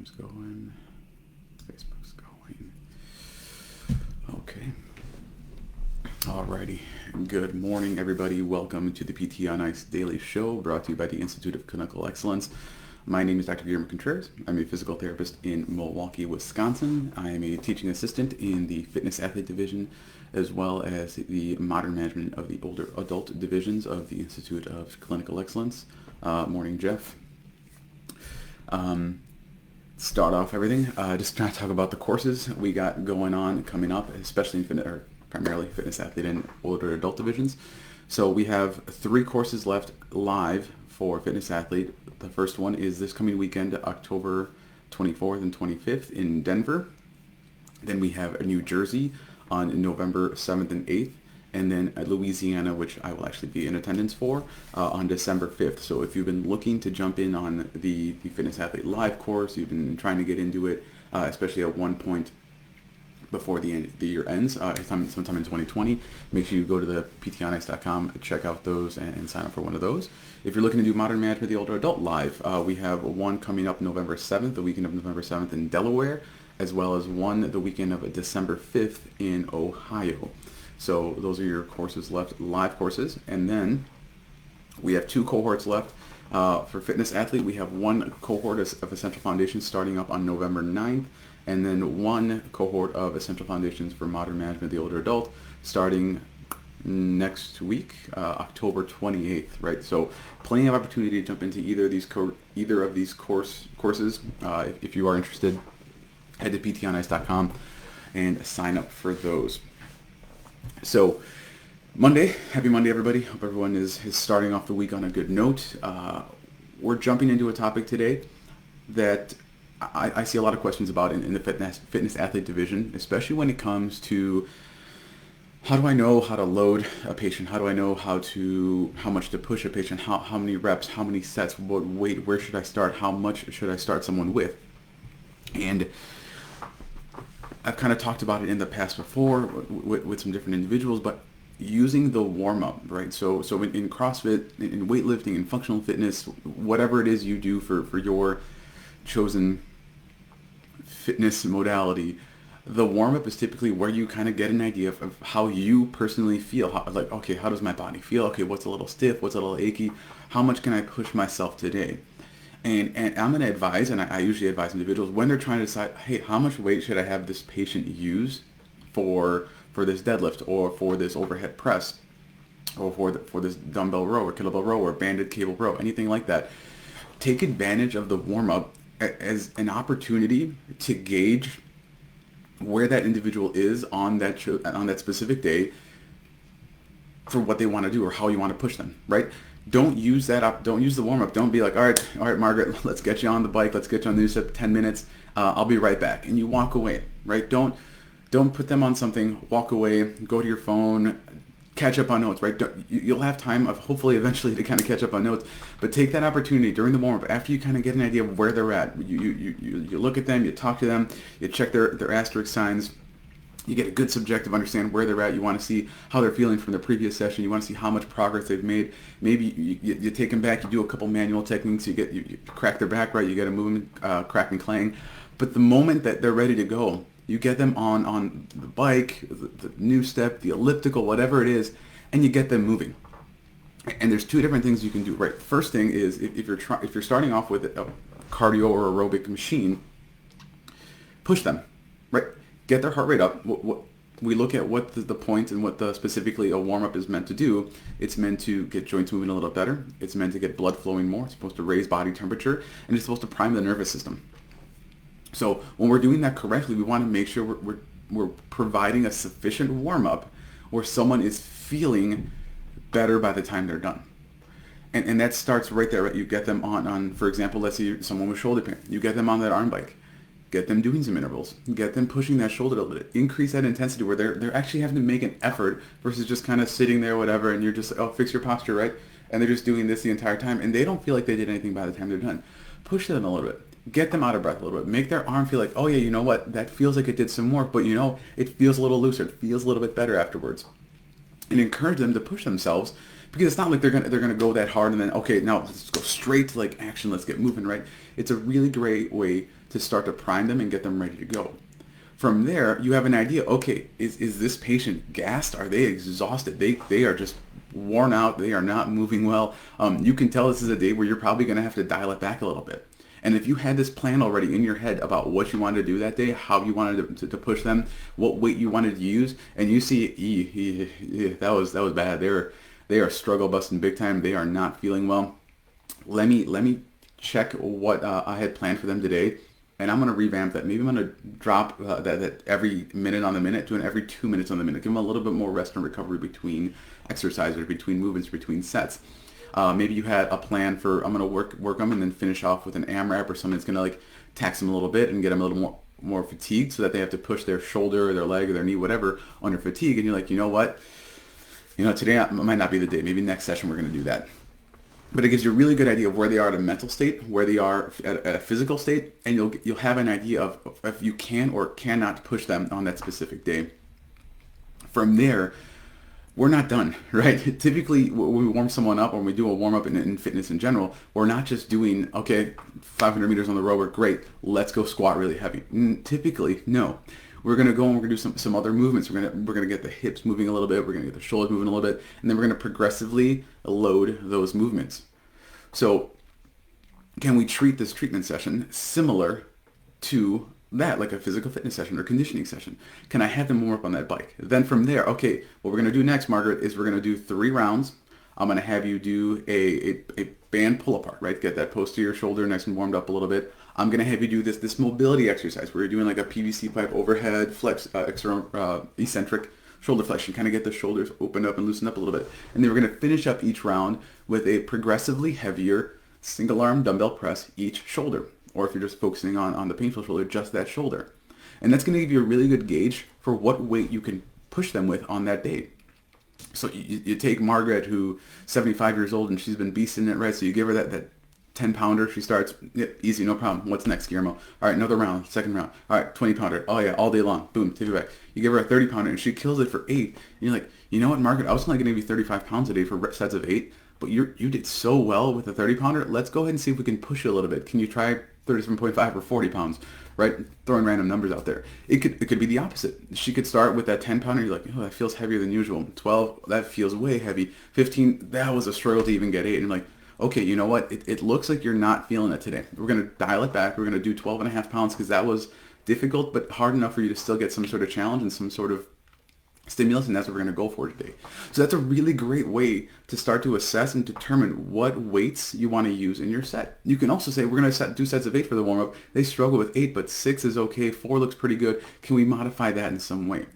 Instagram's going. Facebook's going. Okay. Alrighty. Good morning, everybody. Welcome to the PT on Ice Daily Show, brought to you by the Institute of Clinical Excellence. My name is Dr. Guillermo Contreras. I'm a physical therapist in Milwaukee, Wisconsin. I am a teaching assistant in the fitness athlete division, as well as the modern management of the older adult divisions of the Institute of Clinical Excellence. Morning, Jeff. Start off everything. Just trying to talk about the courses we got going on coming up, especially in fitness, or primarily fitness athlete and older adult divisions. So we have 3 courses left live for fitness athlete. The first one is this coming weekend, October 24th and 25th in Denver. Then we have New Jersey on November 7th and 8th. And then Louisiana, which I will actually be in attendance for, on December 5th. So if you've been looking to jump in on the Fitness Athlete Live course, you've been trying to get into it, especially at one point before the year ends, sometime in 2020, make sure you go to the ptonice.com, check out those, and sign up for one of those. If you're looking to do Modern Management, the Older Adult Live, we have one coming up November 7th, the weekend of November 7th in Delaware, as well as one the weekend of December 5th in Ohio. So those are your courses left, live courses. And then we have 2 cohorts left. For Fitness Athlete, we have one cohort of Essential Foundations starting up on November 9th, and then one cohort of Essential Foundations for Modern Management, the Older Adult, starting next week, October 28th, right? So plenty of opportunity to jump into either of these courses. If you are interested, head to ptonice.com and sign up for those. So Monday, happy Monday, everybody. Hope everyone is starting off the week on a good note. We're jumping into a topic today that I see a lot of questions about in the fitness athlete division, especially when it comes to how do I know how to load a patient? How do I know how much to push a patient? How many reps? How many sets? What weight? Where should I start? How much should I start someone with? And I've kind of talked about it in the past before with some different individuals, but using the warm-up, right? So in CrossFit, in weightlifting, in functional fitness, whatever it is you do for your chosen fitness modality, the warm-up is typically where you kind of get an idea of how you personally feel. Okay, how does my body feel? Okay, what's a little stiff? What's a little achy? How much can I push myself today? And I'm going to advise, and I usually advise individuals when they're trying to decide, hey, how much weight should I have this patient use for this deadlift, or for this overhead press, or for this dumbbell row or kettlebell row or banded cable row, anything like that. Take advantage of the warm-up as an opportunity to gauge where that individual is on that specific day for what they want to do or how you want to push them, right? Don't use don't use the warm-up. Don't be like, all right, Margaret, let's get you on the bike. Let's get you on the new step, 10 minutes. I'll be right back. And you walk away, right? Don't put them on something, walk away, go to your phone, catch up on notes, right? You'll have time hopefully eventually to kind of catch up on notes, but take that opportunity during the warm-up after you kind of get an idea of where they're at. You look at them, you talk to them, you check their asterisk signs. You get a good subjective understanding where they're at. You want to see how they're feeling from the previous session. You want to see how much progress they've made. Maybe you take them back. You do a couple manual techniques. You crack their back, right? You get a movement, crack and clang. But the moment that they're ready to go, you get them on the bike, the new step, the elliptical, whatever it is, and you get them moving. And there's 2 different things you can do, right? First thing is if you're starting off with a cardio or aerobic machine, push them, right? Get their heart rate up. We look at what the point and what specifically a warm-up is meant to do. It's meant to get joints moving a little better. It's meant to get blood flowing more. It's supposed to raise body temperature, and it's supposed to prime the nervous system. So when we're doing that correctly, we want to make sure we're providing a sufficient warm-up where someone is feeling better by the time they're done. And that starts right there, right? You get them on, for example, let's say someone with shoulder pain. You get them on that arm bike. Get them doing some intervals. Get them pushing that shoulder a little bit. Increase that intensity where they're actually having to make an effort versus just kind of sitting there, whatever, and you're just, fix your posture, right? And they're just doing this the entire time, and they don't feel like they did anything by the time they're done. Push them a little bit. Get them out of breath a little bit. Make their arm feel like, oh yeah, you know what? That feels like it did some work, but it feels a little looser. It feels a little bit better afterwards. And encourage them to push themselves because it's not like they're gonna go that hard and then okay, now let's go straight to like action, let's get moving, right? It's a really great way to start to prime them and get them ready to go. From there, you have an idea. Okay, is this patient gassed? Are they exhausted? They are just worn out. They are not moving well. You can tell this is a day where you're probably going to have to dial it back a little bit. And if you had this plan already in your head about what you wanted to do that day, how you wanted to push them, what weight you wanted to use, and you see, that was bad. They are struggle busting big time. They are not feeling well. Let me check what I had planned for them today, and I'm going to revamp that. Maybe I'm going to drop that every minute on the minute to an every 2 minutes on the minute. Give them a little bit more rest and recovery between exercises, between movements, between sets. Maybe you had a plan for I'm going to work them and then finish off with an AMRAP or something that's going to like tax them a little bit and get them a little more fatigued so that they have to push their shoulder or their leg or their knee, whatever, under fatigue. And you're like, you know what? Today might not be the day. Maybe next session we're going to do that. But it gives you a really good idea of where they are at a mental state, where they are at a physical state, and you'll have an idea of if you can or cannot push them on that specific day. From there, we're not done, right? Typically, when we warm someone up, or when we do a warm-up in fitness in general, we're not just doing, okay, 500 meters on the rower, great, let's go squat really heavy. Typically, no. We're going to go and we're going to do some other movements. We're going to get the hips moving a little bit. We're going to get the shoulders moving a little bit. And then we're going to progressively load those movements. So can we treat this treatment session similar to that, like a physical fitness session or conditioning session? Can I have them warm up on that bike? Then from there, okay, what we're going to do next, Margaret, is we're going to do 3 rounds. I'm going to have you do a band pull apart, right? Get that posterior shoulder nice and warmed up a little bit. I'm going to have you do this mobility exercise where you're doing like a PVC pipe overhead flex, eccentric shoulder flexion, kind of get the shoulders opened up and loosened up a little bit. And then we're going to finish up each round with a progressively heavier single arm dumbbell press each shoulder. Or if you're just focusing on the painful shoulder, just that shoulder. And that's going to give you a really good gauge for what weight you can push them with on that day. So you take Margaret, who's 75 years old, and she's been beasting it, right? So you give her that 10-pounder. She starts, yep, easy, no problem. What's next, Guillermo? All right, another round, second round. All right, 20-pounder. Oh, yeah, all day long. Boom, take it back. You give her a 30-pounder, and she kills it for 8. And you're like, you know what, Margaret? I was only going to give you 35 pounds a day for sets of 8, but you did so well with the 30-pounder. Let's go ahead and see if we can push you a little bit. Can you try 37.5 or 40 pounds, right? Throwing random numbers out there. It could be the opposite. She could start with that 10-pounder. You're like, oh, that feels heavier than usual. 12, that feels way heavy. 15, that was a struggle to even get 8. And you're like, okay, you know what? It looks like you're not feeling it today. We're going to dial it back. We're going to do 12.5 pounds because that was difficult, but hard enough for you to still get some sort of challenge and some sort of stimulus, and that's what we're going to go for today. So that's a really great way to start to assess and determine what weights you want to use in your set. You can also say, we're going to do sets of 8 for the warm-up. They struggle with 8, but 6 is okay. 4 looks pretty good. Can we modify that in some way?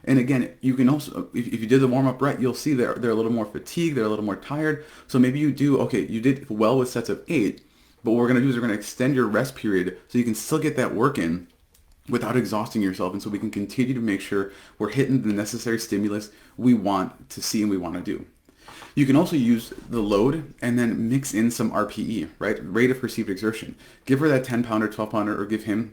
And again, you can also, if you did the warm-up right, you'll see they're a little more fatigued, they're a little more tired. So maybe you did well with sets of 8, but what we're going to do is we're going to extend your rest period so you can still get that work in without exhausting yourself, and so we can continue to make sure we're hitting the necessary stimulus we want to see and we want to do. You can also use the load and then mix in some RPE, right? Rate of perceived exertion. Give her that 10-pounder, 12-pounder, or give him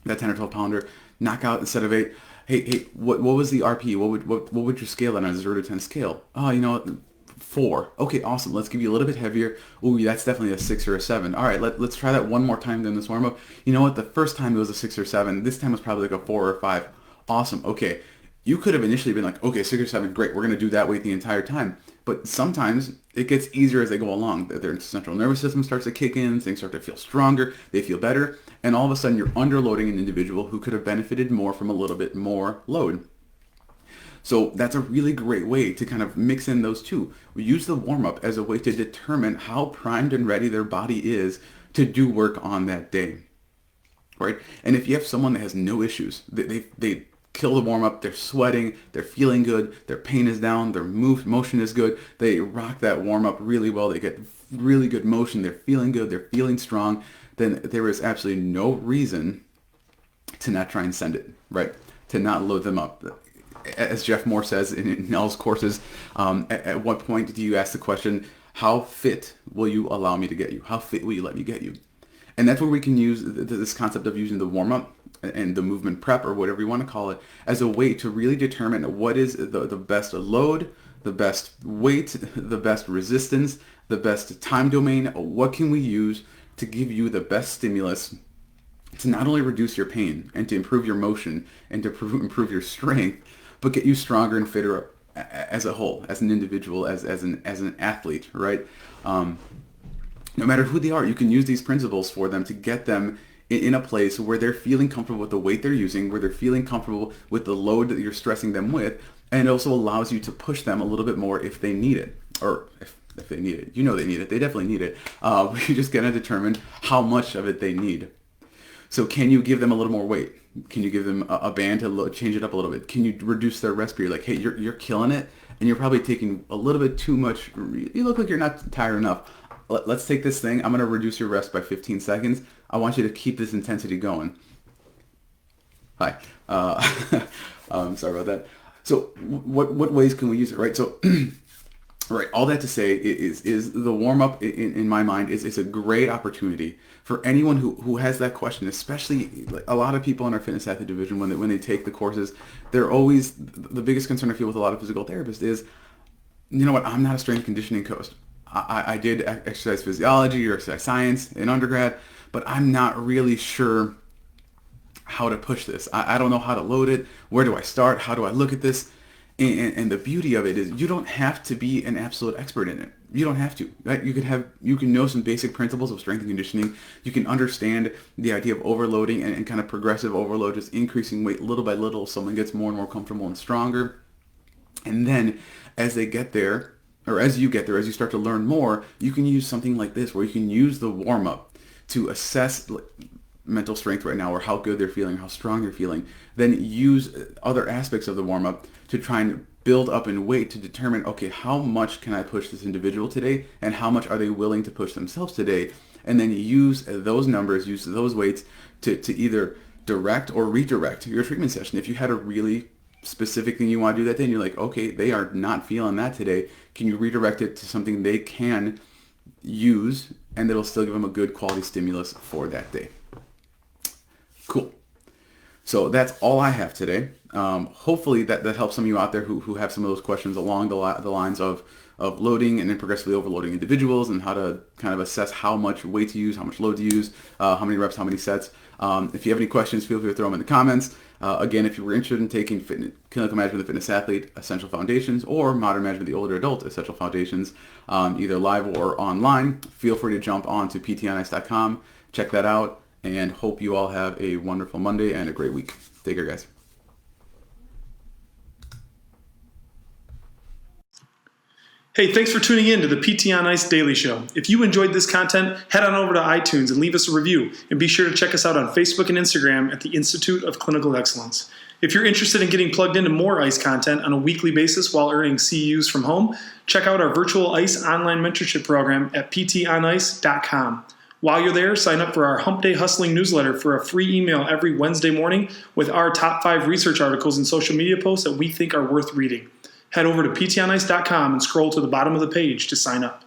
that 10 or 12-pounder, knock out instead of 8. Hey, what was the RPE? What would your scale on a 0 to 10 scale? Oh, 4. Okay, awesome. Let's give you a little bit heavier. Ooh, that's definitely a 6 or a 7. All right, let's try that one more time during this warm-up. You know what? The first time it was a 6 or 7. This time it was probably like a 4 or 5. Awesome. Okay. You could have initially been like, okay, 6 or 7, great. We're going to do that weight the entire time. But sometimes it gets easier as they go along. Their central nervous system starts to kick in. Things start to feel stronger. They feel better. And all of a sudden you're underloading an individual who could have benefited more from a little bit more load. So that's a really great way to kind of mix in those two. We use the warm-up as a way to determine how primed and ready their body is to do work on that day, right? And if you have someone that has no issues, they kill the warm-up, they're sweating, they're feeling good, their pain is down, their motion is good, they rock that warm-up really well, they get really good motion, they're feeling good, they're feeling strong, then there is absolutely no reason to not try and send it, right? To not load them up. As Jeff Moore says in Nell's courses, at what point do you ask the question, how fit will you allow me to get you? How fit will you let me get you? And that's where we can use this concept of using the warm-up and the movement prep, or whatever you want to call it, as a way to really determine what is the best load, the best weight, the best resistance, the best time domain. What can we use to give you the best stimulus to not only reduce your pain and to improve your motion and to improve your strength, but get you stronger and fitter as a whole, as an individual, as an athlete, right? No matter who they are, you can use these principles for them to get them in a place where they're feeling comfortable with the weight they're using, where they're feeling comfortable with the load that you're stressing them with, and it also allows you to push them a little bit more if they need it, or if they need it. You know they need it. They definitely need it. You just got to determine how much of it they need. So can you give them a little more weight? Can you give them a band to change it up a little bit? Can you reduce their rest period? Like, hey, you're killing it, and you're probably taking a little bit too much. You look like you're not tired enough. Let's take this thing. I'm going to reduce your rest by 15 seconds. I want you to keep this intensity going. Hi. Sorry about that. So what ways can we use it, right? So, right, all that to say is the warm-up, in my mind, is a great opportunity for anyone who has that question, especially like a lot of people in our fitness athlete division, when they take the courses, they're always, the biggest concern I feel with a lot of physical therapists is, you know what, I'm not a strength conditioning coach. I did exercise physiology or exercise science in undergrad, but I'm not really sure how to push this. I don't know how to load it. Where do I start? How do I look at this? And the beauty of it is you don't have to be an absolute expert in it. You don't have to. Right? You can know some basic principles of strength and conditioning. You can understand the idea of overloading and kind of progressive overload, just increasing weight little by little. Someone gets more and more comfortable and stronger. And then as they get there, or as you get there, as you start to learn more, you can use something like this where you can use the warm-up to assess mental strength right now, or how good they're feeling, how strong they're feeling. Then use other aspects of the warm-up to try and build up in weight to determine, okay, how much can I push this individual today, and how much are they willing to push themselves today? And then use those numbers, use those weights to either direct or redirect your treatment session. If you had a really specific thing you want to do that day and you're like, okay, they are not feeling that today, can you redirect it to something they can use and that'll still give them a good quality stimulus for that day? Cool. So that's all I have today. Hopefully that helps some of you out there who have some of those questions along the lines of loading and then progressively overloading individuals, and how to kind of assess how much weight to use, how much load to use, how many reps, how many sets. If you have any questions, feel free to throw them in the comments. Again, if you were interested in taking Clinical Management of the Fitness Athlete Essential Foundations or Modern Management of the Older Adult Essential Foundations, either live or online, feel free to jump on to ptonice.com, check that out, and hope you all have a wonderful Monday and a great week. Take care, guys. Hey, thanks for tuning in to the PT on Ice Daily Show. If you enjoyed this content, head on over to iTunes and leave us a review. And be sure to check us out on Facebook and Instagram at the Institute of Clinical Excellence. If you're interested in getting plugged into more ICE content on a weekly basis while earning CEUs from home, check out our virtual ICE online mentorship program at ptonice.com. While you're there, sign up for our Hump Day Hustling newsletter for a free email every Wednesday morning with our top 5 research articles and social media posts that we think are worth reading. Head over to ptonice.com and scroll to the bottom of the page to sign up.